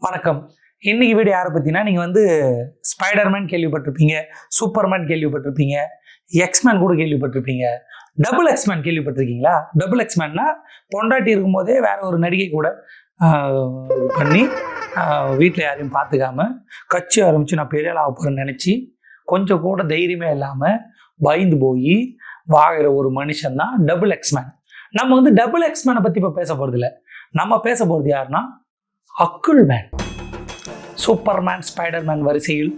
வணக்கம். இன்னைக்கு வீடியோ யாரை பற்றினா, நீங்கள் வந்து ஸ்பைடர்மேன் கேள்விப்பட்டிருப்பீங்க, சூப்பர்மேன் கேள்விப்பட்டிருப்பீங்க, எக்ஸ்மேன் கூட கேள்விப்பட்டிருப்பீங்க. டபுள் எக்ஸ்மேன் கேள்விப்பட்டிருக்கீங்களா? டபுள் எக்ஸ்மேன்னா பொண்டாட்டி இருக்கும்போதே வேற ஒரு நடிகை கூட பண்ணி வீட்டில் யாரையும் பார்த்துக்காம கட்சி ஆரம்பித்து நான் பெரிய ஆக போகிறேன்னு நினச்சி கொஞ்சம் கூட தைரியமே இல்லாமல் பயந்து போய் வாங்குற ஒரு மனுஷன் தான் டபுள் எக்ஸ்மேன். நம்ம வந்து டபுள் எக்ஸ்மேனை பற்றி இப்போ பேச போகிறது இல்லை. நம்ம பேச போகிறது யாருன்னா அக்குள்மேன். சூப்பர்மேன் ஸ்பைடர்மேன் வரிசையில்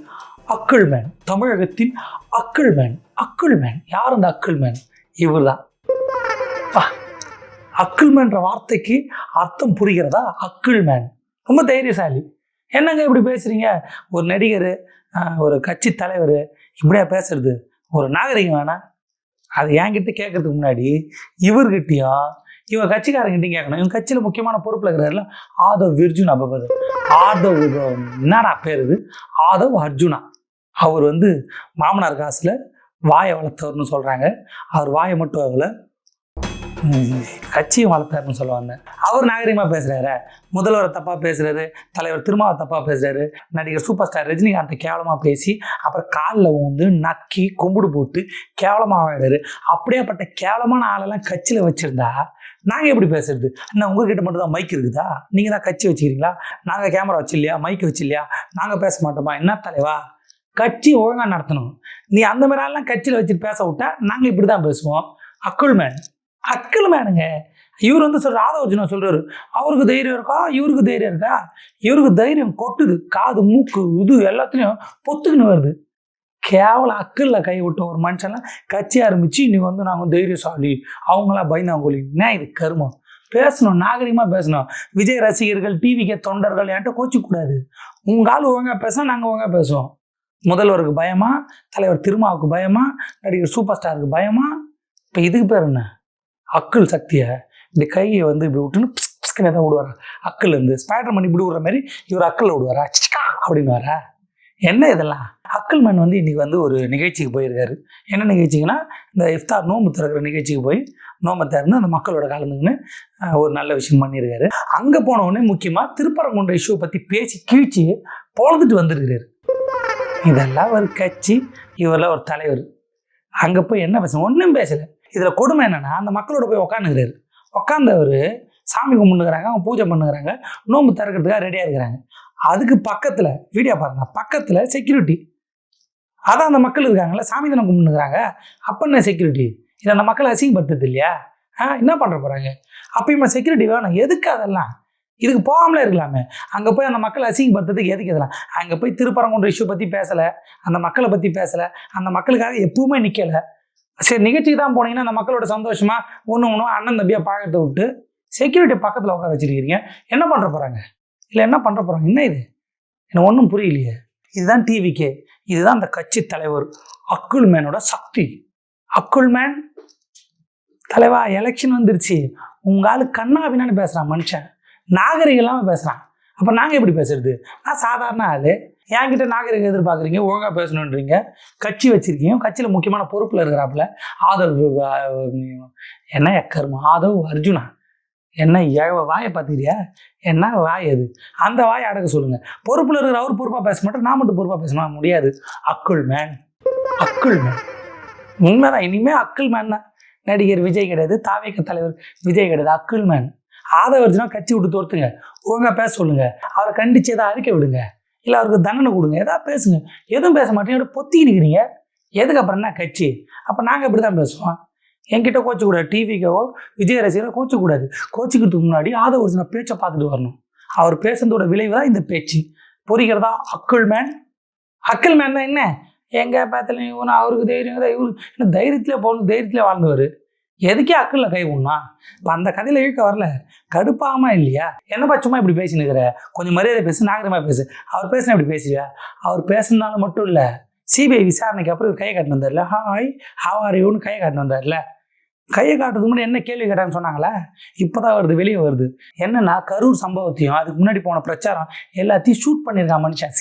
அக்குள்மேன், தமிழகத்தின் அக்குள்மேன். அக்குள்மேன் யார்? அந்த அக்குள்மேன் இவர் தான். அக்குள்மேன்ற வார்த்தைக்கு அர்த்தம் புரிகிறதா? அக்குள்மேன் ரொம்ப தைரியசாலி. என்னங்க இப்படி பேசுறீங்க? ஒரு நடிகர், ஒரு கட்சி தலைவர் இப்படியா பேசுறது? ஒரு நாகரிகம் வேணா? அது என்கிட்ட கேட்கறதுக்கு முன்னாடி இவர்கிட்டையும் இவங்க கட்சிக்காரங்கிட்டையும் கேட்கணும். இவங்க கட்சியில் முக்கியமான பொறுப்பில் இருக்கிறாருல ஆதவ் அர்ஜுனா. ஆதவ் என்னடா பேர் இது? ஆதவ் அர்ஜுனா. அவர் வந்து மாமனார் காசில் வாயை வளர்த்தவர்னு சொல்கிறாங்க. அவர் வாயை மட்டும் ஆகல, கட்சியும் வளர்த்தாருன்னு சொல்லுவாங்க. அவர் நாகரிகமாக பேசுகிறாரு, முதல்வரை தப்பாக பேசுகிறாரு, தலைவர் திருமாவை தப்பாக பேசுகிறாரு, நடிகர் சூப்பர் ஸ்டார் ரஜினிகாந்தை கேவலமாக பேசி அப்புறம் காலில் வந்து நக்கி கும்பிடு போட்டு கேவலமாக ஆகிடாரு. அப்படியேப்பட்ட கேவலமான ஆளெல்லாம் கட்சியில் வச்சுருந்தா நாங்கள் எப்படி பேசுறது? இன்னும் உங்ககிட்ட மட்டும் தான் மைக் இருக்குதா? நீங்கள் தான் கட்சி வச்சுக்கிறீங்களா? நாங்கள் கேமரா வச்சு இல்லையா, மைக் வச்சு இல்லையா? நாங்கள் பேச மாட்டோமா? என்ன தலைவா, கட்சி ஒழுங்காக நடத்தணும். நீ அந்த மாதிரி ஆளெல்லாம் கட்சியில் வச்சுட்டு பேச விட்டா நாங்கள் இப்படி தான் பேசுவோம். அக்குள்மேனுங்க இவர் வந்து சொல்ற. ஆதவ அர்ஜுனா சொல்றாரு, அவருக்கு தைரியம் இருக்கா, இவருக்கு தைரியம் இருக்கா? இவருக்கு தைரியம் கொட்டுது, காது மூக்கு இது எல்லாத்துலேயும் பொத்துக்குன்னு வருது. கேவலம் அக்கில் கை விட்ட ஒரு மனுஷன்லாம் கட்சி ஆரம்பிச்சு இன்னைக்கு வந்து நாங்கள் தைரியசாலி, அவங்களாம் பயந்தாங்கோலி. என்ன இது கருமம்? பேசணும், நாகரிகமாக பேசணும். விஜய் ரசிகர்கள், டிவிக்கு தொண்டர்கள் என்கிட்ட கோச்சிக்கூடாது. உங்கள் ஆள் ஒழுங்காக பேசினா நாங்கள் ஒழுங்காக பேசுவோம். முதல்வருக்கு பயமா, தலைவர் திருமாவுக்கு பயமா, நடிகர் சூப்பர் ஸ்டாருக்கு பயமா? இப்போ இதுக்கு பேர் என்ன? அக்குள் சக்தியை இந்த கையை வந்து இப்படி விட்டுன்னு பிஸ்கன்னு எதாவது விடுவாரா? அக்கில் இருந்து ஸ்பைடர்மேன் இப்படி விடுற மாதிரி இவர் அக்கில் விடுவாரா? சிக்கா அப்படின்னு வரா? என்ன இதெல்லாம்? அக்குள்மேன் வந்து இன்றைக்கி வந்து ஒரு நிகழ்ச்சிக்கு போயிருக்காரு. என்ன நிகழ்ச்சிக்குன்னா, இந்த இஃப்தார் நோம்பு திறக்கிற நிகழ்ச்சிக்கு போய் நோம்பை திறந்து அந்த மக்களோட கலந்துங்கன்னு ஒரு நல்ல விஷயம் பண்ணியிருக்காரு. அங்கே போனவுடனே முக்கியமாக திருப்பரங்குன்ற இஷ்யூவை பற்றி பேசி கீழ்ச்சி பொழுதுட்டு வந்துருக்கிறாரு. இதெல்லாம் ஒரு கட்சி, இவரெல்லாம் ஒரு தலைவர். அங்கே போய் என்ன பேச? ஒன்றும் பேசலை. இதில் கொடுமை என்னென்னா, அந்த மக்களோட போய் உட்காந்துக்கிறாரு. உட்காந்தவர் சாமி கும்பிட்டுக்கிறாங்க, அவங்க பூஜை பண்ணுகிறாங்க, நோம்பு திறக்கிறதுக்காக ரெடியாக இருக்கிறாங்க. அதுக்கு பக்கத்தில் வீடியோ பாருங்க, பக்கத்தில் செக்யூரிட்டி. அதான் அந்த மக்கள் இருக்காங்களே, சாமி தானே கும்பிட்டுக்கிறாங்க, அப்போ என்ன செக்யூரிட்டி? இதை அந்த மக்களை அசிங்கப்படுத்துறது இல்லையா? என்ன பண்ணுற போகிறாங்க? அப்பயுமா செக்யூரிட்டி வேணும். எதுக்கு அதெல்லாம்? இதுக்கு போகாமலே இருக்கலாமே. அங்கே போய் அந்த மக்களை அசிங்கப்படுத்துறதுக்கு எதுக்கு இதெல்லாம்? அங்கே போய் திருப்பரங்குன்ற இஷ்யூ பற்றி பேசலை, அந்த மக்களை பற்றி பேசலை, அந்த மக்களுக்காக எப்பவுமே நிற்கலை. சரி, நிகழ்ச்சிக்கு தான் போனீங்கன்னா அந்த மக்களோட சந்தோஷமா ஒன்று அண்ணன் தம்பியாக பார்க்கறத விட்டு செக்யூரிட்டி பக்கத்தில் உட்கார வச்சுருக்கீங்க. என்ன பண்ணுற போகிறாங்க? இல்லை என்ன பண்ணுற போகிறாங்க? என்ன இது? எனக்கு ஒன்றும் புரியலையே. இதுதான் டிவிக்கே, இதுதான் அந்த கட்சி தலைவர் அக்குள்மேனோட சக்தி. அக்குள்மேன் தலைவா, எலெக்ஷன் வந்துருச்சு, உங்கள் ஆளு கண்ணா பின்னான்னு பேசுகிறான் மனுஷன், நாகரிகம் இல்லாமல் பேசுகிறான். அப்போ நாங்கள் எப்படி பேசுறது? நான் சாதாரண ஆள், என்கிட்ட நாகரிகம் எதிர்பார்க்குறீங்க, ஒழுங்காக பேசணுன்றீங்க. கட்சி வச்சுருக்கீங்க, கட்சியில் முக்கியமான பொறுப்பில் இருக்கிறாப்புல ஆதவ், என்ன கருமா ஆதவ் அர்ஜுனா, என்ன வாயை பார்த்துக்கிறியா? என்ன வாய் அது? அந்த வாயை அடக்க சொல்லுங்கள். பொறுப்பில் இருக்கிற அவர் பொறுப்பாக பேச மாட்டேன், நான் மட்டும் பொறுப்பாக பேசணும் முடியாது. அக்குள்மேன் உண்மைதான். இனிமேல் அக்குள்மேன் தான். நடிகர் விஜய் கிடையாது, தாவேக தலைவர் விஜய் கிடையாது, அக்குள்மேன். ஆதவ அர்ஜுனா கட்சி விட்டு தோர்த்துங்க, ஒழுங்காக பேச சொல்லுங்கள். அவரை கண்டித்து ஏதாவது அறிக்கை விடுங்க, இல்லை அவருக்கு தண்டனை கொடுங்க, எதாவது பேசுங்க. எதுவும் பேச மாட்டேங்க, பொத்தி நிற்கிறீங்க. எதுக்கு அப்புறம் என்ன கட்சி? அப்போ நாங்கள் இப்படி தான் பேசுவோம். என்கிட்ட கோச்சக்கூடாது, டிவிக்கோ விஜய் ரசிகரோ கோச்சக்கூடாது. கோச்சிக்கிறதுக்கு முன்னாடி ஆதவ அர்ஜுனா பேச்சை பார்த்துட்டு வரணும். அவர் பேசுறதோட விளைவு தான் இந்த பேச்சு. புரிகிறதா? அக்குள்மேன் தான். என்ன எங்கே பார்த்தாலும் இவனு அவருக்கு தைரியம் தான், இவரு இன்னும் தைரியத்திலே போகணும், தைரியத்திலே வாழ்ந்தவர். எதுக்கே அக்கில் கை ஒண்ணா? இப்போ அந்த கதையில் இழுக்க வரல, கடுப்பாமா இல்லையா? என்னப்பா சும்மா இப்படி பேசினுக்கிற? கொஞ்சம் மரியாதை பேசு, நாகரிகமாக பேசு. அவர் பேசினா இப்படி பேசுவியா? அவர் பேசுனாலும் மட்டும் இல்லை, சிபிஐ விசாரணைக்கு அப்புறம் கையை காட்டினு வந்தார்ல, ஹாய் ஹவ் ஆர் யூன்னு கையை காட்டினு வந்தார்ல. கையை காட்டுறதுக்கு முன்னாடி என்ன கேள்வி கேட்டான்னு சொன்னாங்களே, இப்போ தான் வருது, வெளியே வருது. என்னன்னா, கரூர் சம்பவத்தையும் அதுக்கு முன்னாடி போன பிரச்சாரம் எல்லாத்தையும் ஷூட் பண்ணியிருக்கான் மனுஷன்.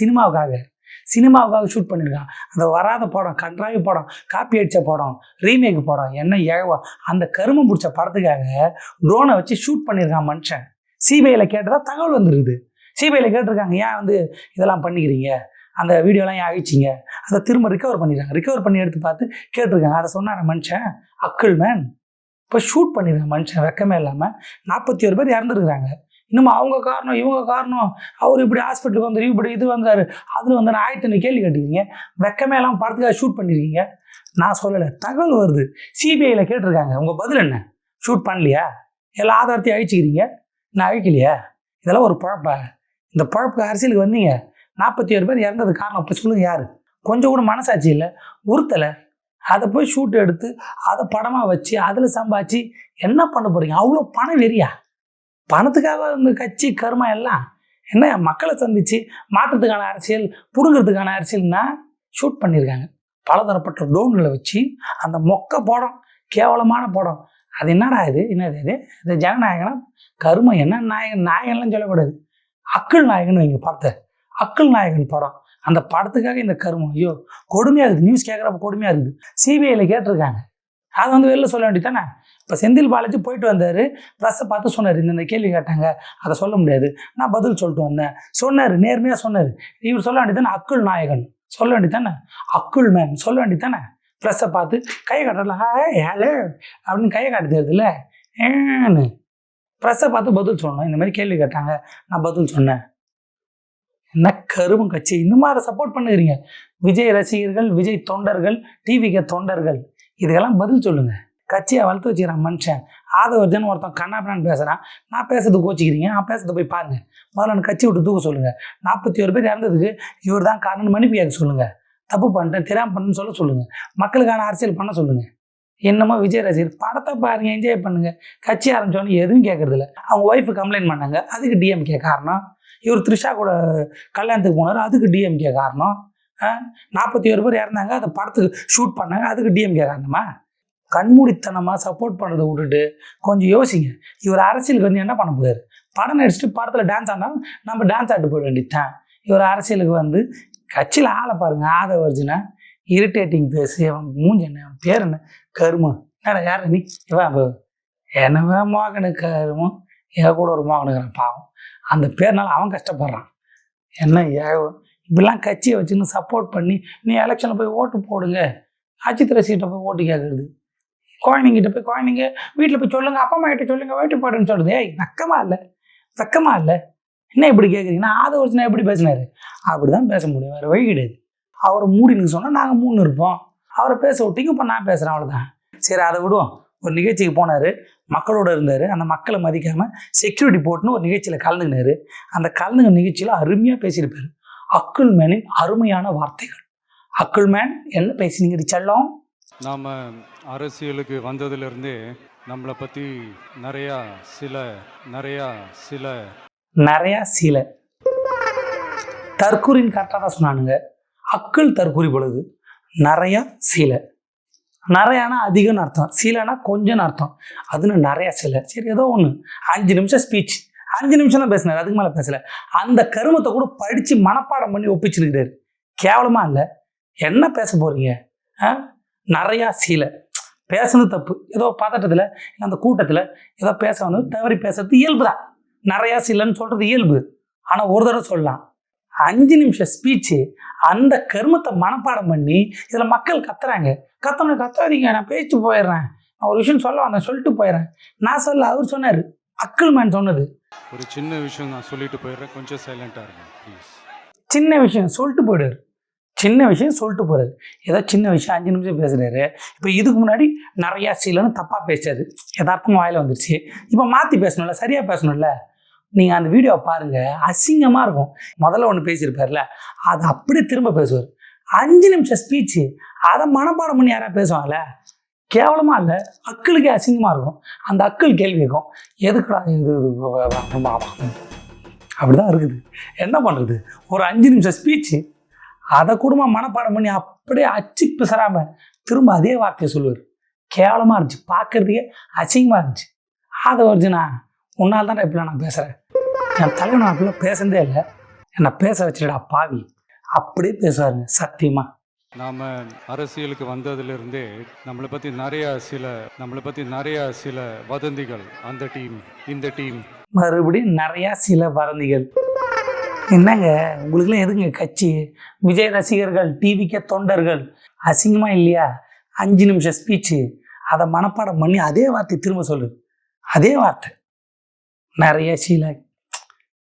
சினிமாவுக்காக ஷூட் பண்ணியிருக்கான். அந்த வராத படம், கன்றாவி படம், காப்பி அடித்த படம், ரீமேக் படம், என்ன ஏகவா அந்த கருமம் பிடிச்ச படத்துக்காக ட்ரோனை வச்சு ஷூட் பண்ணியிருக்கான் மனுஷன். சிபிஐயில் கேட்டதா தகவல் வந்துருக்குது. சிபிஐயில் கேட்டிருக்காங்க, ஏன் வந்து இதெல்லாம் பண்ணிக்கிறீங்க, அந்த வீடியோலாம் ஏன் அழிச்சிங்க, அதை திரும்ப ரிகவர் பண்ணிடுறாங்க. ரிகவர் பண்ணி எடுத்து பார்த்து கேட்டிருக்காங்க. அதை சொன்னார் மனுஷன், அக்கிள் மேன். இப்போ ஷூட் பண்ணிடுறாங்க மனுஷன் வெக்கமே இல்லாமல். 41 பேர் இறந்துருக்குறாங்க. இன்னும் அவங்க காரணம் இவங்க காரணம், அவர் இப்படி ஹாஸ்பிட்டலுக்கு வந்து இப்படி இது வந்தார், அதில் வந்து 1000 கேள்வி கேட்டுக்கிறீங்க. வெக்கமே இல்லாமல் படத்துக்காக ஷூட் பண்ணியிருக்கீங்க. நான் சொல்லலை, தகவல் வருது. சிபிஐயில் கேட்டிருக்காங்க, உங்கள் பதில் என்ன, ஷூட் பண்ணலையா, எல்லா ஆதாரத்தையும் அழிச்சிக்கிறீங்க, நான் அழிக்கலையா, இதெல்லாம் ஒரு பழப்பா? இந்த பழப்புக்கு அரசியலுக்கு வந்தீங்க, 41 பேர் இறந்தது காரணம் அப்போ சொல்லுங்கள் யார்? கொஞ்சம் கூட மனசாட்சி இல்லை, உறுத்தலை. அதை போய் ஷூட் எடுத்து அதை படமாக வச்சு அதில் சம்பாதிச்சு என்ன பண்ண போகிறீங்க? அவ்வளோ பணம் வெறியா? பணத்துக்காக இந்த கட்சி கர்மா எல்லாம் என்ன? மக்களை சந்தித்து மாற்றத்துக்கான அரசியல், பிடுங்கிறதுக்கான அரசியல்னா ஷூட் பண்ணியிருக்காங்க. பலதரப்பட்ட ட்ரோன்களை வச்சு அந்த மொக்க படம், கேவலமான படம். அது என்னடா இது, என்னது இது? இது ஜனநாயகனா கருமை? என்ன நாயகன்? நாயகன்லாம் சொல்லக்கூடாது, அக்கிள் நாயகன் வைங்க படத்தை. அக்கிள் நாயகன் படம், அந்த படத்துக்காக இந்த கருமம். ஐயோ கொடுமையாக இருக்குது. நியூஸ் கேட்குறப்ப கொடுமையாக இருக்குது. சிபிஐயில் கேட்டிருக்காங்க, அதை வந்து வெளில சொல்ல வேண்டியதானே? இப்போ செந்தில் பாலாஜி போயிட்டு வந்தார், ப்ரெஸ்ஸை பார்த்து சொன்னார், இந்த கேள்வி கேட்டாங்க, அதை சொல்ல முடியாது, நான் பதில் சொல்லிட்டு வந்தேன் சொன்னார். நேர்மையாக சொன்னார். இவர் சொல்ல வேண்டியதானே, அக்கிள் நாயகன் சொல்ல வேண்டியதானே, அக்கிள் மேன் சொல்ல வேண்டியதானே? ப்ரெஸ்ஸை பார்த்து கையை காட்டலாம், ஹலோ அப்படின்னு கையை காட்டு தெரியுதுல்ல, ஏன்னு ப்ரெஸ்ஸை பார்த்து பதில் சொல்லணும். இந்த மாதிரி கேள்வி கேட்டாங்க, நான் பதில் சொன்னேன். என்ன கருமம் கட்சி, இன்னுமா அதை சப்போர்ட் பண்ணுறீங்க? விஜய் ரசிகர்கள், விஜய் தொண்டர்கள், டிவிக்கு தொண்டர்கள், இதுக்கெல்லாம் பதில் சொல்லுங்க. கட்சியை வளர்த்து வச்சுக்கிறான் மனுஷன். ஆதவர்ஜன் ஒருத்தன் கண்ணாப்பினான்னு பேசுகிறான், நான் பேசுறது கோச்சிக்கிறீங்க, நான் பேசுறதை போய் பாருங்க. முதல்ல எனக்கு கட்சி விட்டு தூக்க சொல்லுங்கள். 41 பேர் இறந்ததுக்கு இவர் தான் காரணம் மன்னிப்பு கேட்க சொல்லுங்கள். தப்பு பண்ணிட்டேன், தெரியாமல் பண்ணுன்னு சொல்லுங்கள். மக்களுக்கான அரசியல் பண்ண சொல்லுங்கள். என்னமோ விஜய் ரசிகர் படத்தை பாருங்கள், என்ஜாய் பண்ணுங்கள். கட்சி ஆரம்பித்தோன்னு எதுவும் கேட்கறதில்ல. அவங்க ஒய்ஃபு கம்ப்ளைண்ட் பண்ணாங்க, அதுக்கு டிஎம்கே காரணம். இவர் த்ரிஷா கூட கல்யாணத்துக்கு போனார், அதுக்கு டிஎம்கே காரணம். 41 பேர் இறந்தாங்க, அதை படத்துக்கு ஷூட் பண்ணாங்க, அதுக்கு டிஎம்கே காரணமா? கண்மூடித்தனமாக சப்போர்ட் பண்ணுறதை விட்டுட்டு கொஞ்சம் யோசிங்க. இவர் அரசியலுக்கு வந்து என்ன பண்ண போகிறாரு? படம் நடிச்சுட்டு படத்தில் டான்ஸ் ஆனாலும் நம்ம டான்ஸ் ஆட்டு போட வேண்டியதுதான். இவர் அரசியலுக்கு வந்து கட்சியில் ஆளை பாருங்கள். ஆதவர்ஜுனா இரிட்டேட்டிங் பேசு, அவன் மூஞ்சி என்ன, அவன் பேர் என்ன, கருமம். என்னடா யார் நீ? இவன் என்னவே மோகனு கருமம், என் கூட ஒரு மோகனுக்கிறான் பாவம். அந்த பேர்னால அவன் கஷ்டப்படுறான். என்ன இப்படிலாம் கட்சியை வச்சுன்னு சப்போர்ட் பண்ணி நீ எலெக்ஷனில் போய் ஓட்டு போடுங்க, அஜித் சீட்டை போய் ஓட்டு கேட்குறது, குழந்தைங்கிட்ட போய் குழந்தைங்க வீட்டில் போய் சொல்லுங்கள், அப்பா அம்மா கிட்ட சொல்லுங்கள் ஓட்டு போடுன்னு சொல்கிறது. ஏய் வெக்கமா இல்லை என்ன இப்படி கேட்குறீங்கன்னா? ஆதவர்ஜுனா எப்படி பேசினார் அப்படி தான் பேச முடியும், வேறு வழி கிடையாது. அவரை மூடின்னு சொன்னால் நாங்கள் 3 இருப்போம், அவரை பேச விட்டிங்க, இப்போ நான் பேசுகிறேன், அவ்வளோதான். சரி அதை விடுவோம். ஒரு நிகழ்ச்சிக்கு போனார், மக்களோடு இருந்தார். அந்த மக்களை மதிக்காமல் செக்யூரிட்டி போட்டுன்னு ஒரு நிகழ்ச்சியில் கலந்துக்கினார். அந்த கலந்துங்க நிகழ்ச்சியில் அருமையாக பேசியிருப்பார். அக்கிள் மேனின் அருமையான வார்த்தைகள். அக்கிள் மேன் என்ன பேசினீங்க செல்லம்? நாம் அரசியலுக்கு வந்ததுலேருந்தே நம்மளை பற்றி நிறையா சில தற்கூரின்னு கரெக்டாக தான் சொன்னானுங்க. அக்கிள் தற்கூரி பொழுது நிறையா சில, நிறையானா அதிகம்னு அர்த்தம், சீலைனா கொஞ்சம்னு அர்த்தம். அதுன்னு நிறையா சில. சரி ஏதோ ஒன்று 5 நிமிஷம் ஸ்பீச், 5 நிமிஷம் தான் பேசினார், அதுக்கு மேலே பேசலை. அந்த கருமத்தை கூட படித்து மனப்பாடம் பண்ணி ஒப்பிச்சுருக்கிறாரு. கேவலமாக இல்லை? என்ன பேச போகிறீங்க? நிறையா சீலை பேசுனது தப்பு, ஏதோ பதட்டத்தில் இல்லை அந்த கூட்டத்தில் ஏதோ பேச வந்து தவறி பேசுறது இயல்பு தான். நிறையா சீலைன்னு சொல்கிறது இயல்பு. ஆனால் ஒரு தடவை சொல்லலாம். 5 நிமிஷம் ஸ்பீச்சு, அந்த கருமத்தை மனப்பாடம் பண்ணி இதில் மக்கள் கத்துறாங்க. கத்தாதீங்க, நான் பேச்சு போயிடுறேன், நான் ஒரு விஷயம் சொல்ல வந்தேன் சொல்லிட்டு போயிடுறேன். நான் சொல்ல, அவர் சொன்னார், அக்கிள் மேன் சொன்னது. ஒரு சின்ன விஷயம் நான் சொல்லிட்டு போயிடுறேன், கொஞ்சம் சைலண்டாக இருங்க ப்ளீஸ். சின்ன விஷயம் சொல்லிட்டு போயிடுறாரு, சின்ன விஷயம் சொல்லிட்டு போகிறாரு. ஏதோ சின்ன விஷயம் 5 நிமிஷம் பேசுகிறாரு. இப்போ இதுக்கு முன்னாடி நிறையா சீலன்னு தப்பாக பேசாரு, யதார்த்தமாக வாயில் வந்துருச்சு. இப்போ மாற்றி பேசணும்ல, சரியாக பேசணும்ல. நீங்கள் அந்த வீடியோவை பாருங்கள், அசிங்கமாக இருக்கும். முதல்ல ஒன்று பேசியிருப்பார்ல, அதை அப்படியே திரும்ப பேசுவார். 5 நிமிஷம் ஸ்பீச்சு, அதை மனப்பாடம் பண்ணி யாராவது பேசுவாங்கல்ல, கேவலமாக இல்லை, அக்கிளுக்கே அசிங்கமாக இருக்கும். அந்த அக்கிள் கேள்வி கேட்கும், எதுக்குடா இது அப்படி தான் இருக்குது. என்ன பண்ணுறது? ஒரு 5 நிமிஷம் ஸ்பீச்சு, அதை கூட மனப்பாடம் பண்ணி அப்படியே அச்சு பிசறாமல் திரும்ப அதே வார்த்தையை சொல்லுவார். கேவலமாக இருந்துச்சு, பார்க்குறதுக்கே அசிங்கமாக இருந்துச்சு. ஆதவர்ஜுனா, உன்னால் தான் இப்படிலாம் நான் பேசுகிறேன், என் தலைவன் அப்படிலாம் பேசுனதே இல்லை, என்னை பேச வச்சுடா பாவி, அப்படியே பேசுவாருங்க சத்தியமாக. நாம் அரசியலுக்கு வந்ததுலேருந்தே நம்மளை பற்றி நிறையா சில வதந்திகள், அந்த டீம் இந்த டீம், மறுபடியும் நிறையா சில வதந்திகள். என்னங்க உங்களுக்குலாம் எதுங்க கட்சி? விஜய் ரசிகர்கள், டிவிக்கே தொண்டர்கள், அசிங்கமாக இல்லையா? 5 நிமிஷம் ஸ்பீச்சு அதை மனப்பாடம் பண்ணி அதே வார்த்தை திரும்ப சொல்லு. அதே வார்த்தை நிறைய சீல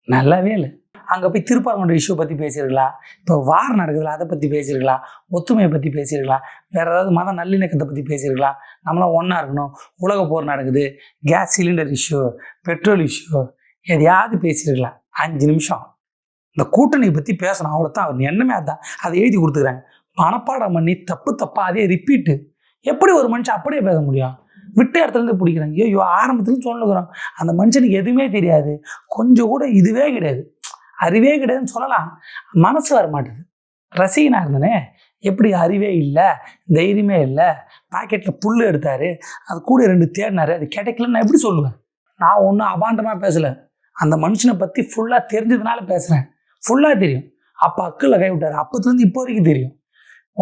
நல்லாவே இல்லை. அங்கே போய் திருப்பரங்குன்ற இஷ்யூ பற்றி பேசியிருக்கலாம், இப்போ வார் நடக்குதுல அதை பற்றி பேசியிருக்கலாம், ஒத்துமையை பற்றி பேசியிருக்கலாம், வேறு ஏதாவது மத நல்லிணக்கத்தை பற்றி பேசியிருக்கலாம். நம்மளாம் ஒன்றா இருக்கணும், உலக போர் நடக்குது, gas cylinder issue, petrol issue, எதையாவது பேசியிருக்கலாம். 5 நிமிஷம் இந்த கூட்டணியை பற்றி பேசணும், அவ்வளோதான். அவர் எண்ணமே அதுதான். அதை எழுதி கொடுத்துக்கிறாங்க, மனப்பாடம் பண்ணி தப்பு தப்பாக அதே ரிப்பீட்டு. எப்படி ஒரு மனுஷன் அப்படியே பேச முடியும்? விட்ட இடத்துலேருந்து பிடிக்கிறாங்க. ஐயோ ஆரம்பத்துலேருந்து சொல்லுகிறோம், அந்த மனுஷனுக்கு எதுவுமே தெரியாது, கொஞ்சம் கூட இதுவே கிடையாது, அறிவே கிடையாதுன்னு சொல்லலாம். மனசு வர மாட்டுது. ரசிகனாக இருந்தனே, எப்படி அறிவே இல்லை, தைரியமே இல்லை, பாக்கெட்டில் புல் எடுத்தார், அது கூட 2 தேடினார், அது கிடைக்கலன்னு நான் எப்படி சொல்லுவேன்? நான் ஒன்றும் அபாண்டமாக பேசலை, அந்த மனுஷனை பற்றி ஃபுல்லாக தெரிஞ்சதுனால பேசுகிறேன். ஃபுல்லாக தெரியும். அப்போ அக்கில் கை விட்டார், அப்போத்துலேருந்து இப்போ வரைக்கும் தெரியும்.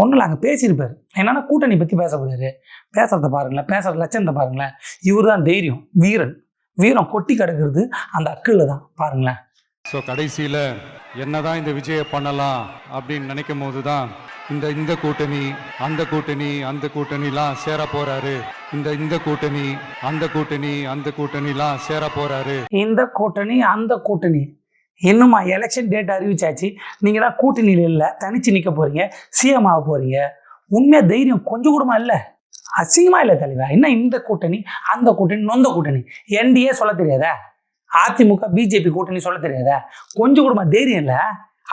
ஒன்றும் இல்லை, அங்கே பேசியிருப்பார். என்னென்னா கூட்டணி பற்றி பேசக்கூடாது, பேசுகிறத பாருங்களேன், பேசுகிற லட்சணத்தை பாருங்களேன். இவர் தான் தைரியம், வீரன். வீரம் கொட்டி கிடக்கிறது அந்த அக்கில் தான், பாருங்களேன். ஸோ கடைசியில் என்னதான் இந்த விஜயை பண்ணலாம் அப்படின்னு நினைக்கும் போது தான் இந்த கூட்டணி அந்த கூட்டணி அந்த கூட்டணிலாம் சேர போறாரு, இந்த கூட்டணி அந்த கூட்டணி அந்த கூட்டணிலாம் சேர போறாரு. இந்த கூட்டணி அந்த கூட்டணி இன்னுமா எலெக்ஷன் டேட் அறிவிச்சாச்சு, நீங்கள் தான் கூட்டணியில் இல்லை, தனிச்சு நிற்க போகிறீங்க, சிஎம் ஆக போகிறீங்க. உண்மையாக தைரியம் கொஞ்சம் கூடமா இல்லை? அசிங்கமாக இல்லை தலைவா? என்ன இந்த கூட்டணி அந்த கூட்டணி நொந்த கூட்டணி? என்டிஏ சொல்ல தெரியாதா? அதிமுக பிஜேபி கூட்டணி சொல்ல தெரியாதா? கொஞ்சம் கூடமா தைரியம் இல்லை?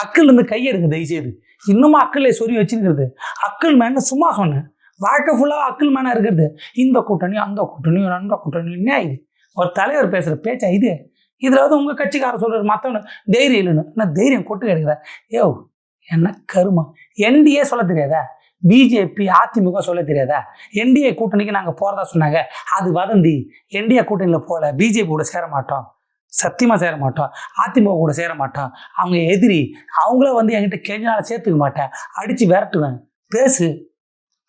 அக்கில் இருந்து கையெடுங்க தயவுசெய்து. இன்னுமா அக்கிலே சொறி வச்சுருக்கிறது? அக்கில் மேன்னு சும்மா சொன்னேன், வாழ்க்கை ஃபுல்லாக அக்கில் மேனாக இருக்கிறது. இந்த கூட்டணி அந்த கூட்டணி அந்த கூட்டணி என்ன இது? ஒரு தலைவர் பேசுகிற பேச்சா இது? இதில் வந்து உங்கள் கட்சிக்காரர் சொல்கிறார் மற்றவங்க தைரியம் இல்லைன்னு. நான் தைரியம் கொட்டு கிடைக்கிறேன். யோ என்ன கருமா? என்டிஏ சொல்ல தெரியாதா? பிஜேபி அதிமுக சொல்ல தெரியாதா? என்டிஏ கூட்டணிக்கு நாங்கள் போகிறதா சொன்னாங்க, அது வதந்தி. என்டிஏ கூட்டணியில் போகல, பிஜேபி கூட சேர மாட்டோம், சத்தியமாக சேர மாட்டோம், அதிமுக கூட சேர மாட்டோம், அவங்க எதிரி, அவங்கள வந்து என்கிட்ட கெஞ்சினால சேர்த்துக்க மாட்டேன், அடித்து விரட்டுவேன். பேசு.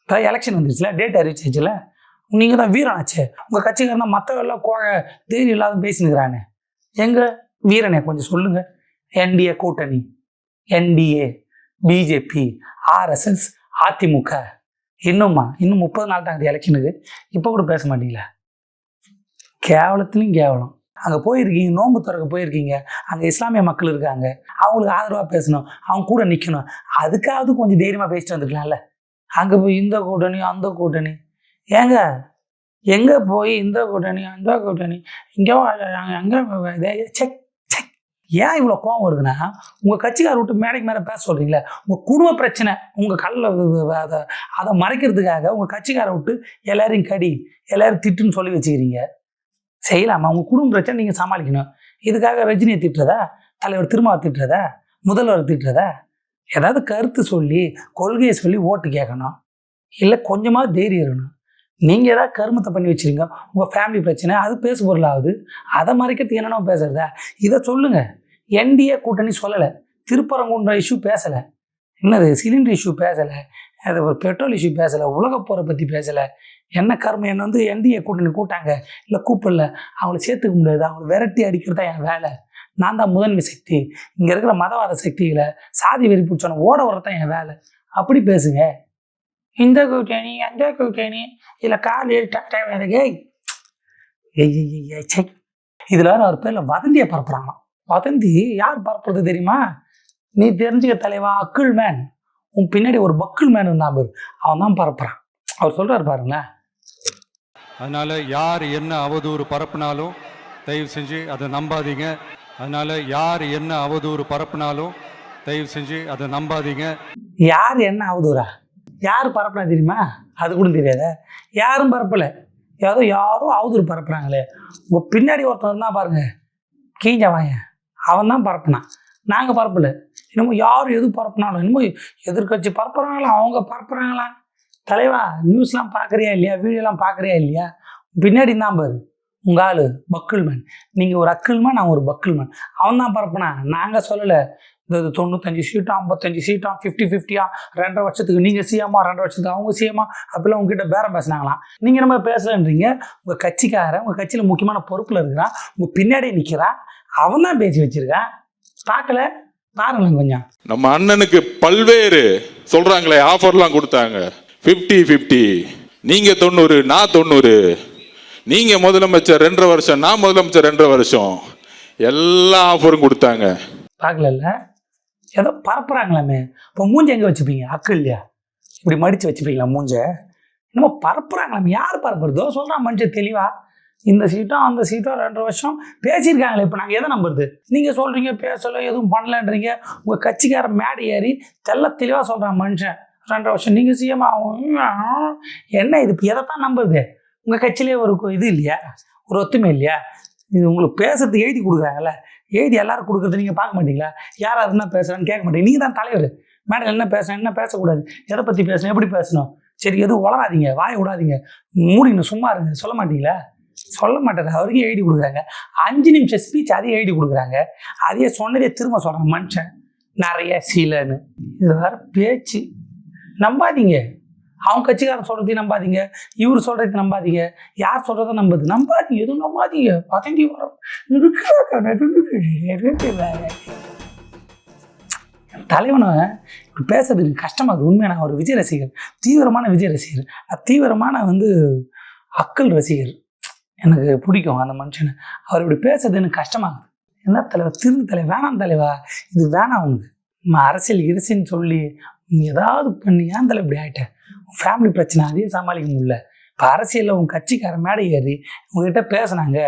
இப்போ எலெக்ஷன் வந்துருச்சுல, டேட் அறிவிச்சிச்சுல, நீங்கள் தான் வீரனாச்சே. உங்கள் கட்சிக்காரன் தான் மற்றவெல்லாம் தைரியம் இல்லாத பேசினுக்கிறானே. எங்கள் வீரனை கொஞ்சம் சொல்லுங்கள். என்டிஏ கூட்டணி, என்டிஏ, பிஜேபி, ஆர்எஸ்எஸ், அதிமுக, இன்னும் 30 நாள் தான் அது எலெக்ஷனுக்கு, இப்போ கூட பேச மாட்டீங்களா? கேவலத்துலேயும் கேவலம். அங்கே போயிருக்கீங்க, நோன்பு திறக்க போயிருக்கீங்க, அங்கே இஸ்லாமிய மக்கள் இருக்காங்க, அவங்களுக்கு ஆதரவாக பேசணும், அவங்க கூட நிற்கணும், அதுக்காவது கொஞ்சம் தைரியமாக பேசிட்டு வந்துக்கலாம்ல. அங்கே போய் இந்த கூட்டணி அந்த கூட்டணி, ஏங்க எங்கே போய் இந்த கூட்டணி அந்த கூட்டணி இங்கே எங்கே செக் செக். ஏன் இவ்வளோ கோவம் வருதுன்னா, உங்கள் கட்சிக்கார விட்டு மேடைக்கு மேலே பேச சொல்கிறீங்களே, உங்கள் குடும்ப பிரச்சனை உங்கள் கல்லில் அதை மறைக்கிறதுக்காக உங்கள் கட்சிக்காரை விட்டு எல்லாரையும் கடி எல்லாரும் திட்டுன்னு சொல்லி வச்சுக்கிறீங்க. செய்யலாமா? உங்கள் குடும்ப பிரச்சனை நீங்கள் சமாளிக்கணும். இதுக்காக ரஜினியை திட்டுறதா, தலைவர் திருமாவை திட்டுறதா, முதல்வர் திட்டுறதா? ஏதாவது கருத்து சொல்லி கொள்கையை சொல்லி ஓட்டு கேட்கணும், இல்லை கொஞ்சமாக தைரியம் இருக்கணும். நீங்கள் ஏதாவது கருமத்தை பண்ணி வச்சுருங்க, உங்கள் ஃபேமிலி பிரச்சனை அது பேசு பொருளாகுது, அதை மறைக்கிறதுக்கு என்னென்ன பேசுகிறதா? இதை சொல்லுங்கள். என்டிஏ கூட்டணி சொல்லலை, திருப்பரங்குன்ற இஷ்யூ பேசலை, என்னது சிலிண்டர் இஷ்யூ பேசலை, அது ஒரு பெட்ரோல் இஷ்யூ பேசலை, உலக போரை பற்றி பேசலை. என்ன கர்மம்? என்ன வந்து என்டிஏ கூட்டணி கூட்டாங்க, இல்லை கூப்பிடல, அவங்கள சேர்த்துக்க முடியாது, அவங்கள விரட்டி அடிக்கிறது தான் என் வேலை. நான் தான் முதன்மை சக்தி, இங்கே இருக்கிற மதவாத சக்திகளை சாதி வெறி பிடிச்சோன்னு ஓட வரதான் என் வேலை. அப்படி பேசுங்க. இந்த கூட்டணி அந்த கூட்டணி இல்லை காலையில் டாட்டா வேலைங்க. இதில் வேறு அவர் பேரில் வதந்தியை பரப்புகிறாங்களாம். வதந்தி யார் பரப்புறது தெரியுமா? நீ தெரிஞ்சுக்க தலைவா, அக்கிள் மேன். உன் பின்னாடி ஒரு பக்கிள் மேன் இருந்தான், அவன் தான் பரப்புறான். அவர் சொல்கிறார் பாருங்களேன். அதனால் யார் என்ன அவதூறு பரப்புனாலும் தயவு செஞ்சு அதை நம்பாதீங்க. அதனால் யார் என்ன அவதூறு பரப்புனாலும் தயவு செஞ்சு அதை நம்பாதீங்க. யார் என்ன அவதூறா? யார் பரப்புனா தெரியுமா? அது கூட தெரியாத. யாரும் பரப்பலை, யாரும் அவதூறு பரப்புறாங்களே. உங்கள் பின்னாடி ஒருத்தர் தான் பாருங்க, கீஞ்ச வாயன், அவன் தான் பரப்புனான், நாங்கள் பரப்பலை. என்னமோ யாரும் எது பரப்புனாலும் என்னமோ எதிர்கட்சி பரப்புறாங்களா, அவங்க பரப்புறாங்களா? தலைவா, நியூஸ்லாம் பார்க்குறியா இல்லையா, வீடியோலாம் பார்க்குறியா இல்லையா? பின்னாடி தான் பாரு உங்கள் ஆள் பக்கிள்மேன். நீங்கள் ஒரு அக்கிள்மேன், நான் ஒரு பக்கிள்மேன். அவன் தான் பரப்புனா, நாங்கள் சொல்லலை. இந்த 95 சீட்டாக 55 சீட்டாக 50-50 2.5 வருஷத்துக்கு நீங்கள் சிஎம்மா, 2 வருஷத்துக்கு அவங்க சிஎம்மா, அப்படிலாம் உங்ககிட்ட பேரம் பேசினாங்களாம். நீங்கள் நம்ம பேசலன்றீங்க. உங்கள் கட்சிக்காரன் உங்கள் கட்சியில் முக்கியமான பொறுப்பில் இருக்கிறான், உங்கள் பின்னாடியே நிற்கிறான், அவன் தான் பேசி வச்சுருக்கான். பார்க்கல, பாருங்களேன் கொஞ்சம். நம்ம அண்ணனுக்கு பல்வேறு சொல்றாங்களே ஆஃபர்லாம் கொடுத்தாங்க. 50-50, நீங்க 90 நான் 90, நீங்க முதலமைச்சர் 2.5 வருஷம் நான் முதலமைச்சர் 2.5 வருஷம், எல்லா ஆஃபரும் கொடுத்தாங்க. பார்க்கல ஏதோ பரப்புறாங்களாமே. இப்போ மூஞ்ச எங்கே வச்சுப்பீங்க? அக்கு இல்லையா? இப்படி மடித்து வச்சுப்பீங்களா மூஞ்ச? என்னமோ பரப்புறாங்களாமே. யார் பரப்புறதோ சொல்கிறான் மனுஷன் தெளிவா. இந்த சீட்டும் அந்த சீட்டும் 2.5 வருஷம் பேசியிருக்காங்களே. இப்போ நாங்கள் எதை நம்புறது? நீங்கள் சொல்கிறீங்க பேசலை எதுவும் பண்ணலன்றீங்க. உங்கள் கட்சிக்கார மேடை ஏறி தெளிவாக சொல்கிறான் மனுஷன் 2.5 வருஷம் நீங்கள் சிஎம் ஆகும். என்ன இது? இப்போ எதைத்தான் நம்புறது? உங்கள் கட்சியிலே ஒரு இது இல்லையா? ஒரு ஒத்துமை இல்லையா? இது உங்களுக்கு பேசுறது எழுதி கொடுக்குறாங்கல்ல, எழுதி எல்லாரும் கொடுக்குறது நீங்கள் பார்க்க மாட்டீங்களா? யார் என்ன பேசுகிறான்னு கேட்க மாட்டீங்க. நீங்கள் தான் தலைவர். மேடம் என்ன பேசுகிறேன் என்ன பேசக்கூடாது, எதை பற்றி பேசணும், எப்படி பேசணும், சரி எதுவும் வளராதிங்க, வாய விடாதீங்க, மூடின்னு சும்மா இருங்க சொல்ல மாட்டீங்களா? சொல்ல மாட்டாரு. அவருக்கே எழுதி கொடுக்குறாங்க. 5 நிமிஷம் ஸ்பீச் அதையே எழுதி கொடுக்குறாங்க. அதையே சொன்னதே திரும்ப சொல்கிறாங்க மனுஷன். நிறைய சீலன்னு இது வேற பேச்சு. நம்பாதீங்க. அவங்க கட்சிக்காரன் சொல்கிறதையும் நம்பாதீங்க, இவர் சொல்கிறதையும் நம்பாதீங்க, யார் சொல்கிறத நம்பாதீங்க, எதுவும் நம்பாதீங்க. பதந்தி வரும். தலைவனை இப்படி பேசுறதுக்கு கஷ்டமாக இருக்குது. உண்மையாக நான் ஒரு விஜய் ரசிகர், தீவிரமான விஜய் ரசிகர், தீவிரமான அக்கல் ரசிகர். எனக்கு பிடிக்கும் அந்த மனுஷனை. அவர் இப்படி பேசுறது எனக்கு கஷ்டமாகுது. என்ன தலைவர் திருந்து தலைவர் வேணாம் தலைவா, இது வேணாம் அவனுக்கு. அரசியல் இருசின்னு சொல்லி ஏதாவது பண்ணி ஏன் தலை இப்படி ஆகிட்டேன்? ஃபேமிலி பிரச்சனை அதையும் சமாளிக்க முடியல. இப்போ அரசியலில் உங்கள் கட்சிக்கார மேடை ஏறி உங்ககிட்ட பேசுனாங்க,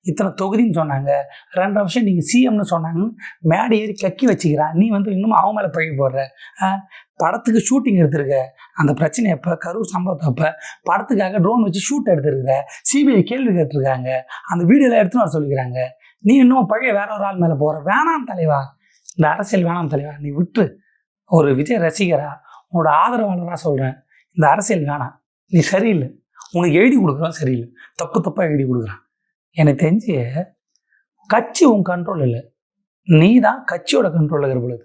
இத்தனை தொகுதின்னு சொன்னாங்க, 2 வருஷம் நீங்கள் சிஎம்னு சொன்னாங்க, மேடை ஏறி கக்கி வச்சுக்கிறான். நீ இன்னும் அவங்க மேலே பழகி போடுற. படத்துக்கு ஷூட்டிங் எடுத்துருக்க, அந்த பிரச்சனை எப்போ கரூர் சம்பவத்தை அப்போ படத்துக்காக ட்ரோன் வச்சு ஷூட் எடுத்துருக்குற, சிபிஐ கேள்வி கேட்டிருக்காங்க, அந்த வீடியோவில் எடுத்துன்னு வர சொல்லிக்கிறாங்க. நீ இன்னும் பழைய வேற ஒரு ஆள் மேலே போகிற. வேணாம் தலைவா, இந்த அரசியல் வேணாம் தலைவா, நீ விட்டு. ஒரு விஜய் ரசிகரா உன்னோட ஆதரவாளராக சொல்கிறேன், இந்த அரசியல் வேணாம், நீ சரியில்லை. உனக்கு எழுதி கொடுக்குறான் சரியில்லை, தப்பாக எழுதி கொடுக்குறான். எனக்கு தெரிஞ்சு கட்சி உன் கண்ட்ரோல் இல்லை, நீ தான் கட்சியோட கண்ட்ரோலில் இருக்கிற பொழுது.